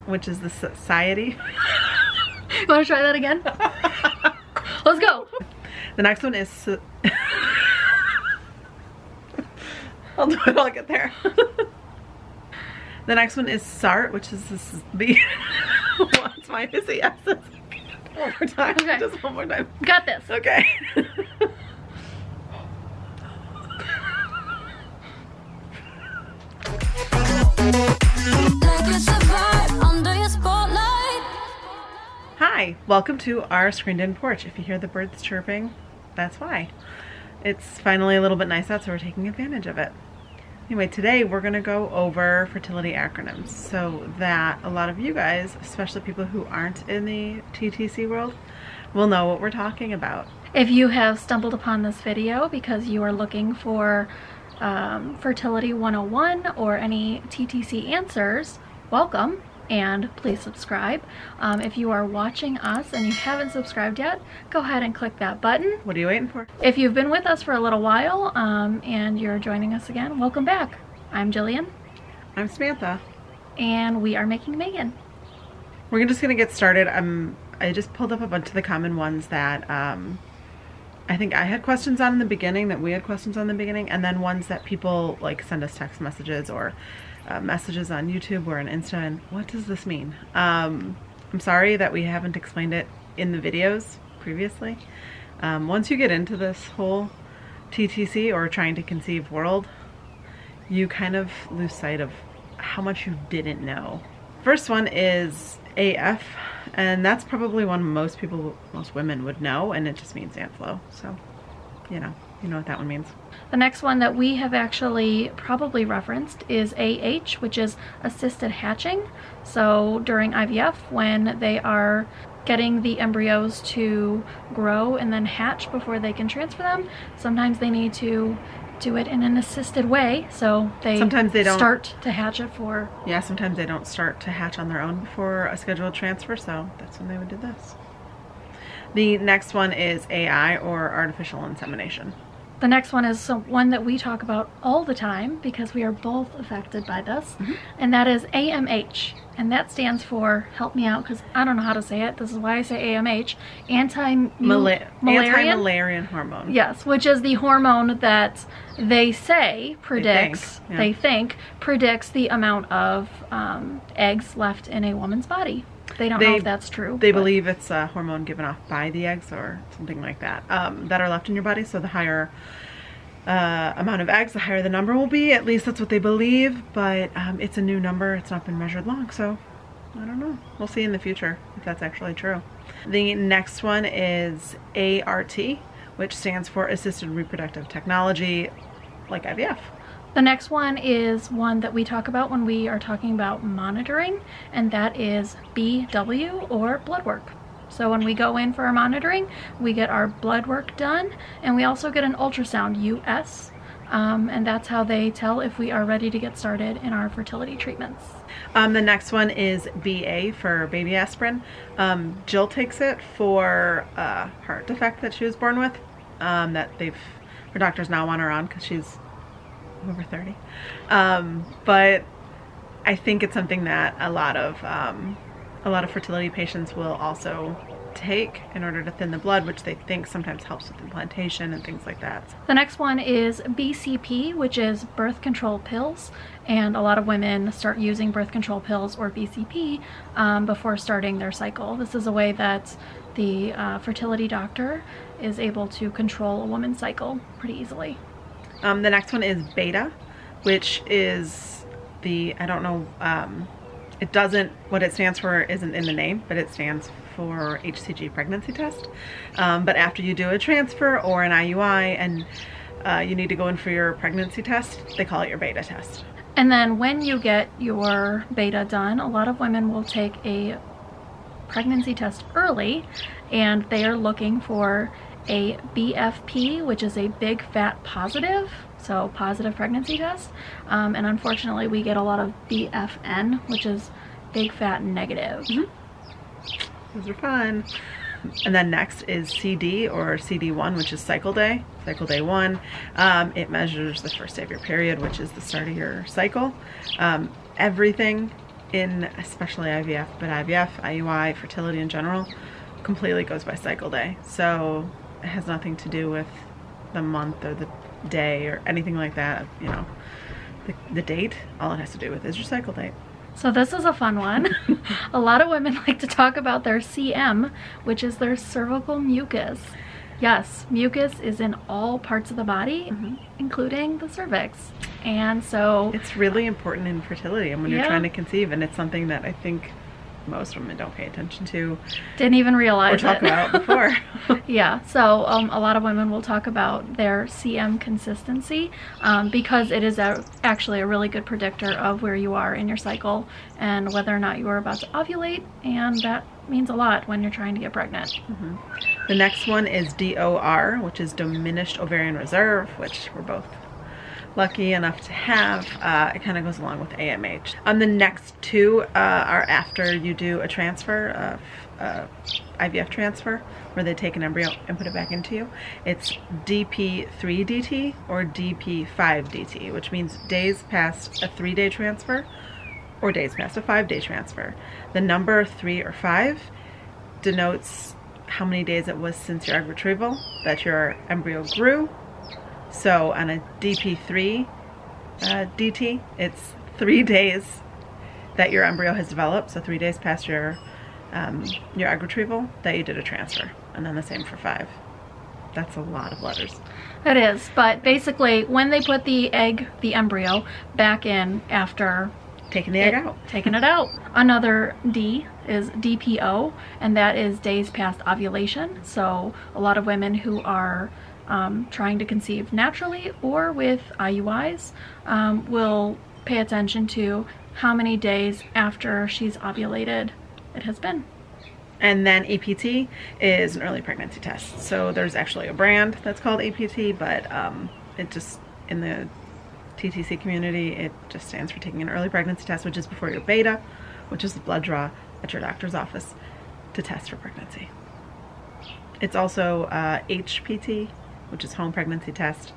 which is the society. You want to try that again? Let's go. The next one is I'll do it, I'll get there. The next one is SART, which is the what's my busy essence. One more time. Okay. Just one more time. Got this. Okay. Hi, welcome to our screened-in porch. If you hear the birds chirping, that's why. It's finally a little bit nice out, so we're taking advantage of it. Anyway, today we're going to go over fertility acronyms so that a lot of you guys, especially people who aren't in the TTC world, will know what we're talking about. If you have stumbled upon this video because you are looking for Fertility 101 or any TTC answers, welcome. And please subscribe. If you are watching us and you haven't subscribed yet, go ahead and click that button. What are you waiting for? If you've been with us for a little while and you're joining us again, welcome back. I'm Jillian. I'm Samantha. And we are making Megan. We're just gonna get started. I just pulled up a bunch of the common ones that I think I had questions on in the beginning, that we had questions on in the beginning, and then ones that people like send us text messages or messages on YouTube or on Insta, and what does this mean? I'm sorry that we haven't explained it in the videos previously. Once you get into this whole TTC or trying to conceive world, you kind of lose sight of how much you didn't know. First one is AF, and that's probably one most women would know, and it just means ant flow. So, you know what that one means. The next one that we have actually probably referenced is AH, which is assisted hatching. So during IVF, when they are getting the embryos to grow and then hatch before they can transfer them, sometimes they need to do it in an assisted way. So sometimes they don't start to hatch it for... Yeah, sometimes they don't start to hatch on their own before a scheduled transfer, so that's when they would do this. The next one is AI, or artificial insemination. The next one is one that we talk about all the time because we are both affected by this, and that is AMH, and that stands for, help me out because I don't know how to say it, this is why I say AMH, Anti-Mullerian Hormone. Yes, which is the hormone that they say predicts, they think predicts the amount of eggs left in a woman's body. They don't know if that's true. They believe it's a hormone given off by the eggs or something like that, that are left in your body. So the higher amount of eggs, the higher the number will be. At least that's what they believe, but it's a new number. It's not been measured long, so I don't know. We'll see in the future if that's actually true. The next one is ART, which stands for Assisted Reproductive Technology, like IVF. The next one is one that we talk about when we are talking about monitoring, and that is BW, or blood work. So when we go in for our monitoring, we get our blood work done, and we also get an ultrasound, US, and that's how they tell if we are ready to get started in our fertility treatments. The next one is BA for Baby Aspirin. Jill takes it for a heart defect that she was born with, that her doctors now want her on because she's over 30, but I think it's something that a lot of fertility patients will also take in order to thin the blood, which they think sometimes helps with implantation and things like that. The next one is BCP, which is birth control pills, and a lot of women start using birth control pills or BCP before starting their cycle. This is a way that the fertility doctor is able to control a woman's cycle pretty easily. The next one is beta, which is I don't know, what it stands for isn't in the name, but it stands for HCG pregnancy test. But after you do a transfer or an IUI and you need to go in for your pregnancy test, they call it your beta test. And then when you get your beta done, a lot of women will take a pregnancy test early, and they are looking for a BFP, which is a Big Fat Positive, so positive pregnancy test, and unfortunately we get a lot of BFN, which is Big Fat Negative. Those are fun. And then next is CD, or CD1, which is cycle day 1. It measures the first day of your period, which is the start of your cycle. Everything especially IVF, but IVF, IUI, fertility in general, completely goes by cycle day. So it has nothing to do with the month or the day or anything like that, you know. The date, all it has to do with is your cycle date. So this is a fun one. A lot of women like to talk about their CM, which is their cervical mucus. Yes, mucus is in all parts of the body, including the cervix. And so it's really important in fertility and when you're trying to conceive, and it's something that I think most women don't pay attention to. Didn't even realize or talk about before. Yeah, so a lot of women will talk about their CM consistency because it is actually a really good predictor of where you are in your cycle and whether or not you are about to ovulate, and that means a lot when you're trying to get pregnant. The next one is DOR, which is Diminished Ovarian Reserve, which we're both lucky enough to have. It kind of goes along with AMH. The next two are after you do a transfer, IVF transfer, where they take an embryo and put it back into you. It's DP3DT or DP5DT, which means days past a 3-day transfer or days past a 5-day transfer. The number 3 or 5 denotes how many days it was since your egg retrieval that your embryo grew. So on a DP3 DT, it's 3 days that your embryo has developed, so 3 days past your egg retrieval that you did a transfer, and then the same for 5. That's a lot of letters. It is, but basically when they put the embryo back in after taking the egg out. Taking it out. Another D is DPO, and that is days past ovulation. So a lot of women who are trying to conceive naturally or with IUIs will pay attention to how many days after she's ovulated it has been. And then APT is an early pregnancy test. So there's actually a brand that's called APT, but it just, in the TTC community, it just stands for taking an early pregnancy test, which is before your beta, which is the blood draw at your doctor's office to test for pregnancy. It's also HPT, which is home pregnancy test.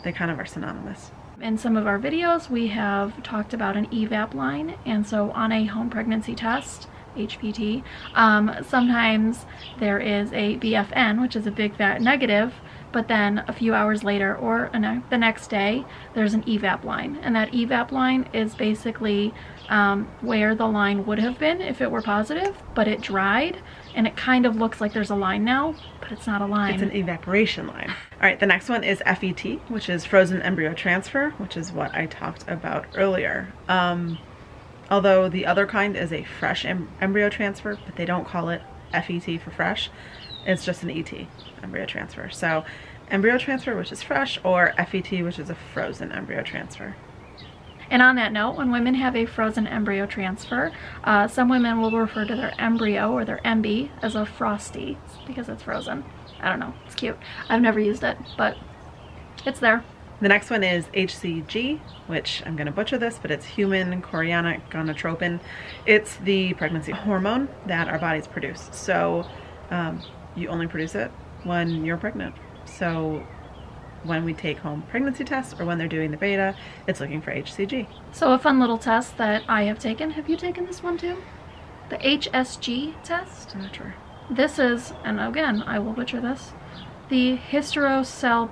They kind of are synonymous. In some of our videos, we have talked about an evap line, and so on a home pregnancy test, HPT, sometimes there is a BFN, which is a big fat negative, but then a few hours later or the next day, there's an evap line. And that evap line is basically where the line would have been if it were positive, but it dried, and it kind of looks like there's a line now, but it's not a line. It's an evaporation line. All right, the next one is FET, which is frozen embryo transfer, which is what I talked about earlier. Although the other kind is a fresh embryo transfer, but they don't call it FET for fresh. It's just an ET, embryo transfer. So embryo transfer, which is fresh, or FET, which is a frozen embryo transfer. And on that note, when women have a frozen embryo transfer, some women will refer to their embryo or their MB as a Frostie because it's frozen. I don't know, it's cute. I've never used it, but it's there. The next one is HCG, which I'm going to butcher this, but it's human chorionic gonadotropin. It's the pregnancy hormone that our bodies produce. So you only produce it when you're pregnant. So when we take home pregnancy tests or when they're doing the beta, it's looking for HCG. So a fun little test that I have taken. Have you taken this one too? The HSG test? I'm not sure. This is, and again, I will butcher this, the hysterosalpingogram.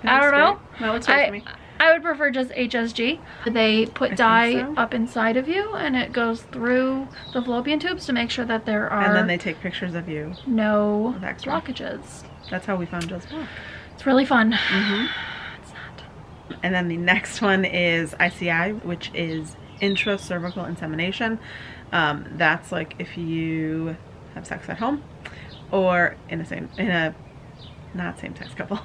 I don't know. No, it's right to me. I would prefer just HSG. They put dye up inside of you, and it goes through the fallopian tubes to make sure that there are... And then they take pictures of you. No blockages. That's how we found Jill's block. It's really fun. It's not. And then the next one is ICI, which is intracervical insemination. That's like if you have sex at home or in a not same-sex couple.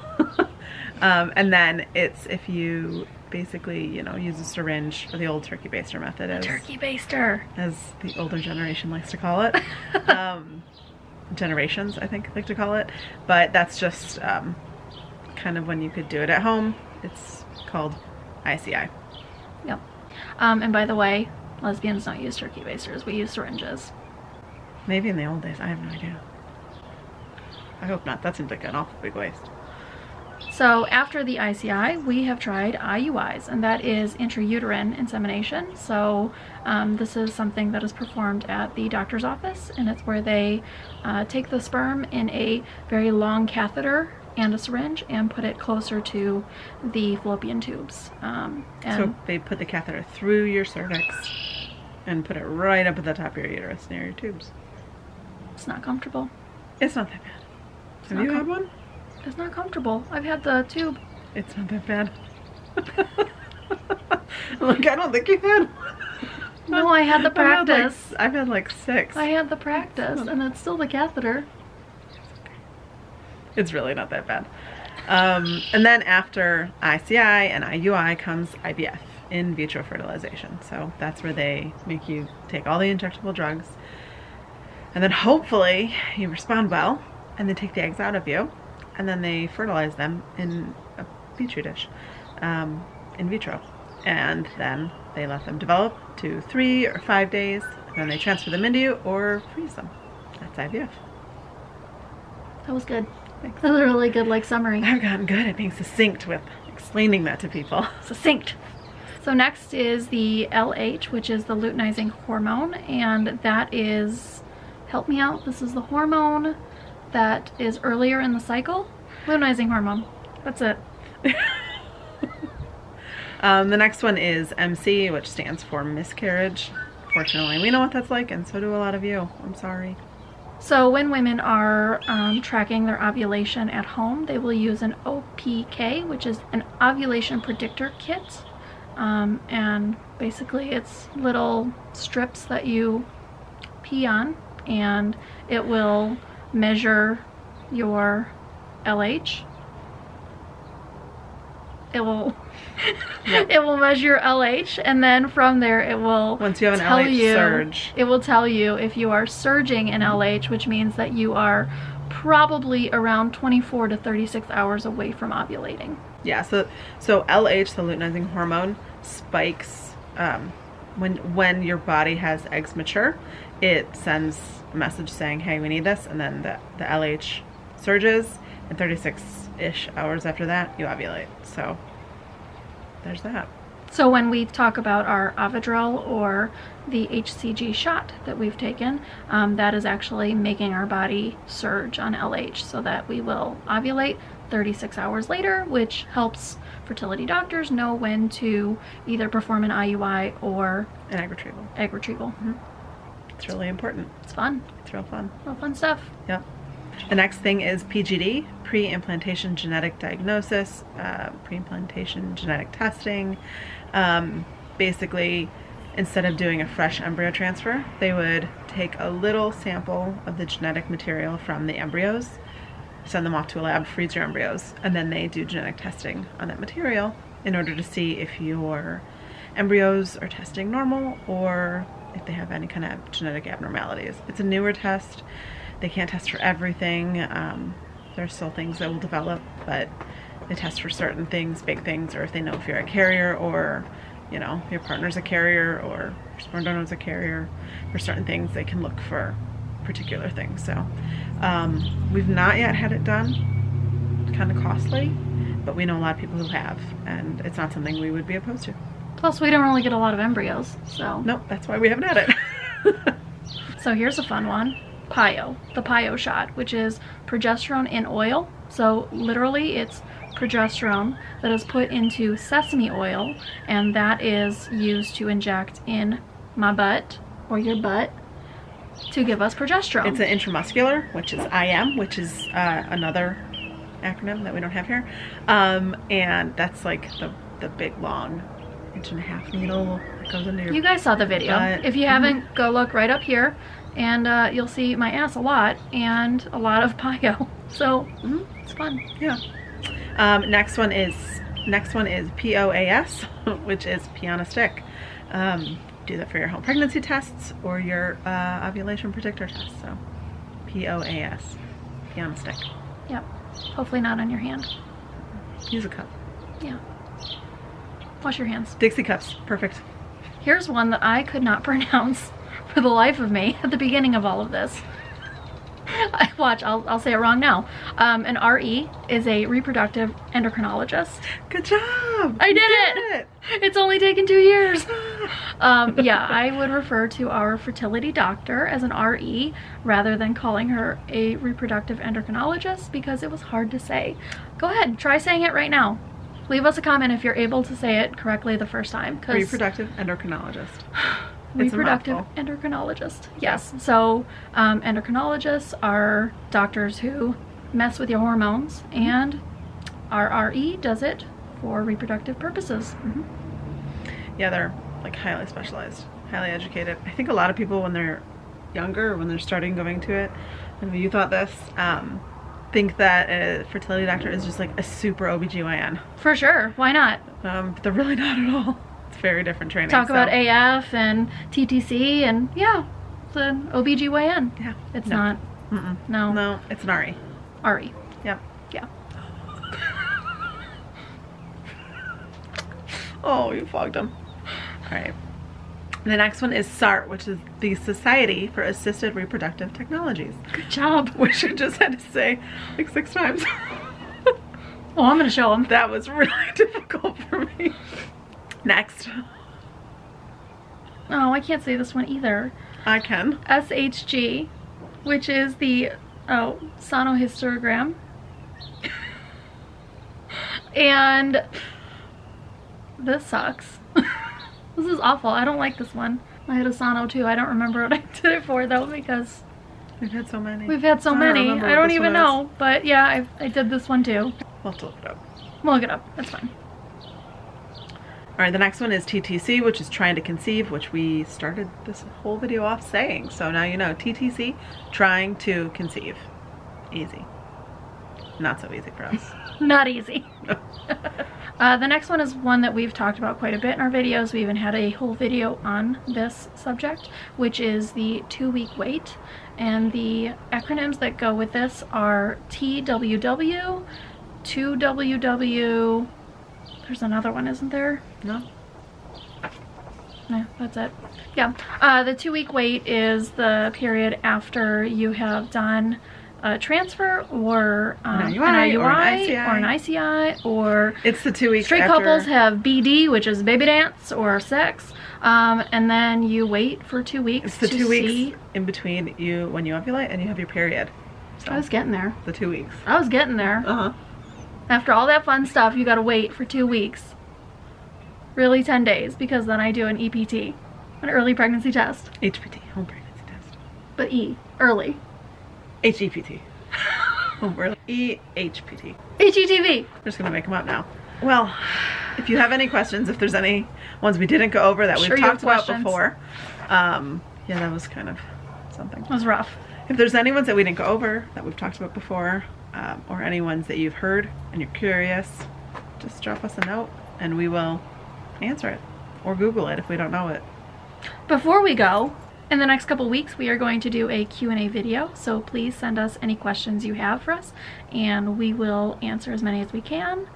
And then it's if you basically, you know, use a syringe, or the old turkey baster method, turkey baster, as the older generation likes to call it. Generations, I think, like to call it. But that's just kind of when you could do it at home. It's called ICI. Yep. And by the way, lesbians don't use turkey basters. We use syringes. Maybe in the old days. I have no idea. I hope not. That seems like an awful big waste. So after the ICI, we have tried IUIs, and that is intrauterine insemination. So this is something that is performed at the doctor's office, and it's where they take the sperm in a very long catheter and a syringe and put it closer to the fallopian tubes. So they put the catheter through your cervix and put it right up at the top of your uterus near your tubes. It's not comfortable. It's not that bad. Have you had one? It's not comfortable. I've had the tube. It's not that bad. Like, I don't think you've had one. No, I had the practice. I've had like 6. I had the practice, and it's still the catheter. It's really not that bad. And then after ICI and IUI comes IVF, In Vitro Fertilization. So that's where they make you take all the injectable drugs, and then hopefully you respond well, and they take the eggs out of you, and then they fertilize them in a petri dish, in vitro, and then they let them develop to 3 or 5 days, and then they transfer them into you or freeze them. That's IVF. That was good. Thanks. That was a really good summary. I've gotten good at being succinct with explaining that to people. Succinct. So next is the LH, which is the luteinizing hormone, and that is, help me out, this is the hormone that is earlier in the cycle. Luteinizing hormone. That's it. The next one is MC, which stands for miscarriage. Fortunately, we know what that's like, and so do a lot of you. I'm sorry. So when women are tracking their ovulation at home, they will use an OPK, which is an Ovulation Predictor Kit. And basically it's little strips that you pee on, and it will measure your LH. It will it will measure your LH, and then from there it will, once you have an LH surge, it will tell you if you are surging in LH, which means that you are probably around 24 to 36 hours away from ovulating. Yeah, so LH, the luteinizing hormone, spikes when your body has eggs mature. It sends a message saying, hey, we need this, and then the LH surges, and 36-ish hours after that, you ovulate. So there's that. So when we talk about our Ovidrel or the HCG shot that we've taken, that is actually making our body surge on LH so that we will ovulate 36 hours later, which helps fertility doctors know when to either perform an IUI or an egg retrieval. Egg retrieval. Mm-hmm. It's really important. It's fun. It's real fun. Real fun stuff. Yep. The next thing is PGD, pre-implantation genetic diagnosis, pre-implantation genetic testing. Basically, instead of doing a fresh embryo transfer, they would take a little sample of the genetic material from the embryos, send them off to a lab, freeze your embryos, and then they do genetic testing on that material in order to see if your embryos are testing normal or if they have any kind of genetic abnormalities. It's a newer test. They can't test for everything. There's still things that will develop, but they test for certain things, big things, or if they know if you're a carrier, or you know, your partner's a carrier, or your sperm donor's a carrier. For certain things, they can look for particular things. So we've not yet had it done. It's kind of costly, but we know a lot of people who have, and it's not something we would be opposed to. Plus, we don't really get a lot of embryos, so. Nope, that's why we haven't had it. So here's a fun one. PIO, the PIO shot, which is progesterone in oil. So literally it's progesterone that is put into sesame oil, and that is used to inject in my butt or your butt to give us progesterone. It's an intramuscular, which is IM, which is another acronym that we don't have here. And that's like the big long 1.5-inch needle that goes into your You guys saw the video. butt. If you haven't, go look right up here, and you'll see my ass a lot and a lot of PIO. So it's fun. Yeah. Next one is POAS, which is pee on a stick. Do that for your home pregnancy tests or your ovulation predictor tests. So POAS, pee on a stick. Yep. Hopefully not on your hand. Use a cup. Yeah. Wash your hands. Dixie cups, perfect. Here's one that I could not pronounce for the life of me at the beginning of all of this. Watch, I'll say it wrong now. An RE is a reproductive endocrinologist. Good job. I did it. It's only taken 2 years. Yeah, I would refer to our fertility doctor as an RE rather than calling her a reproductive endocrinologist because it was hard to say. Go ahead, try saying it right now. Leave us a comment if you're able to say it correctly the first time. Reproductive endocrinologist. Reproductive endocrinologist. Yes. So endocrinologists are doctors who mess with your hormones, and our RE does it for reproductive purposes. Yeah, they're like highly specialized, highly educated. I think a lot of people when they're younger, when they're starting going to it, and you thought this, think that a fertility doctor is just like a super OBGYN. For sure. Why not? But they're really not at all. It's very different training. Talk about AF and TTC and yeah, it's an OBGYN. Yeah. It's not. No. No, it's an RE. RE. Yep. Yeah. Oh, you fogged them. All right. The next one is SART, which is the Society for Assisted Reproductive Technologies. Good job. Which I just had to say like 6 times. Oh, I'm gonna show them. That was really difficult for me. Next. Oh, I can't say this one either. I can. SHG, which is the sonohysterogram. And this sucks. This is awful. I don't like this one. I had a sono too. I don't remember what I did it for though because we've had so many. We've had so many. I don't even know. But yeah, I did this one too. We'll have to look it up. We'll look it up. That's fine. All right, the next one is TTC, which is Trying to Conceive, which we started this whole video off saying. So now you know, TTC, Trying to Conceive. Easy. Not so easy for us. Not easy. The next one is one that we've talked about quite a bit in our videos. We even had a whole video on this subject, which is the 2-week wait. And the acronyms that go with this are TWW, 2WW, there's another one, isn't there? No. No, that's it. Yeah. The 2-week wait is the period after you have done a transfer or an IUI or an ICI or it's the 2 weeks straight after. Couples have BD, which is baby dance or sex, and then you wait for 2 weeks. It's the 2 weeks in between you when you ovulate and you have your period. So I was getting there. The 2 weeks. I was getting there. After all that fun stuff, you gotta wait for 2 weeks. Really 10 days, because then I do an EPT, an early pregnancy test. HPT, home pregnancy test. But early. HEPT. Home early. EHPT. HETV. We're just gonna make them up now. Well, if you have any questions, if there's any ones we didn't go over that we've talked about before, yeah, that was kind of something. It was rough. If there's any ones that we didn't go over that we've talked about before, or any ones that you've heard and you're curious, just drop us a note and we will answer it, or Google it if we don't know it. Before we go, in the next couple weeks we are going to do a Q&A video, so please send us any questions you have for us and we will answer as many as we can.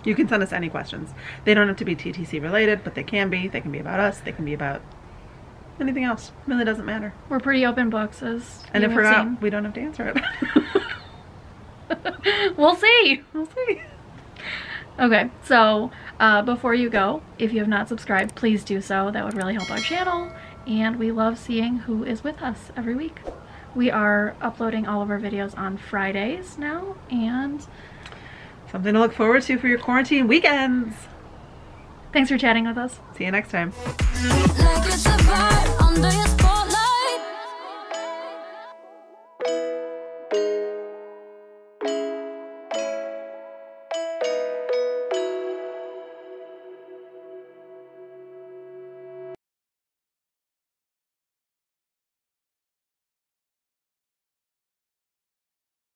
You can send us any questions. They don't have to be TTC related, but they can be. They can be about us. They can be about anything else. It really doesn't matter. We're pretty open books, as and you if we're have not, seen. we don't have to answer it. We'll see. We'll see. Okay, so before you go, if you have not subscribed, please do so. That would really help our channel, and we love seeing who is with us every week. We are uploading all of our videos on Fridays now, and something to look forward to for your quarantine weekends. Thanks for chatting with us. See you next time.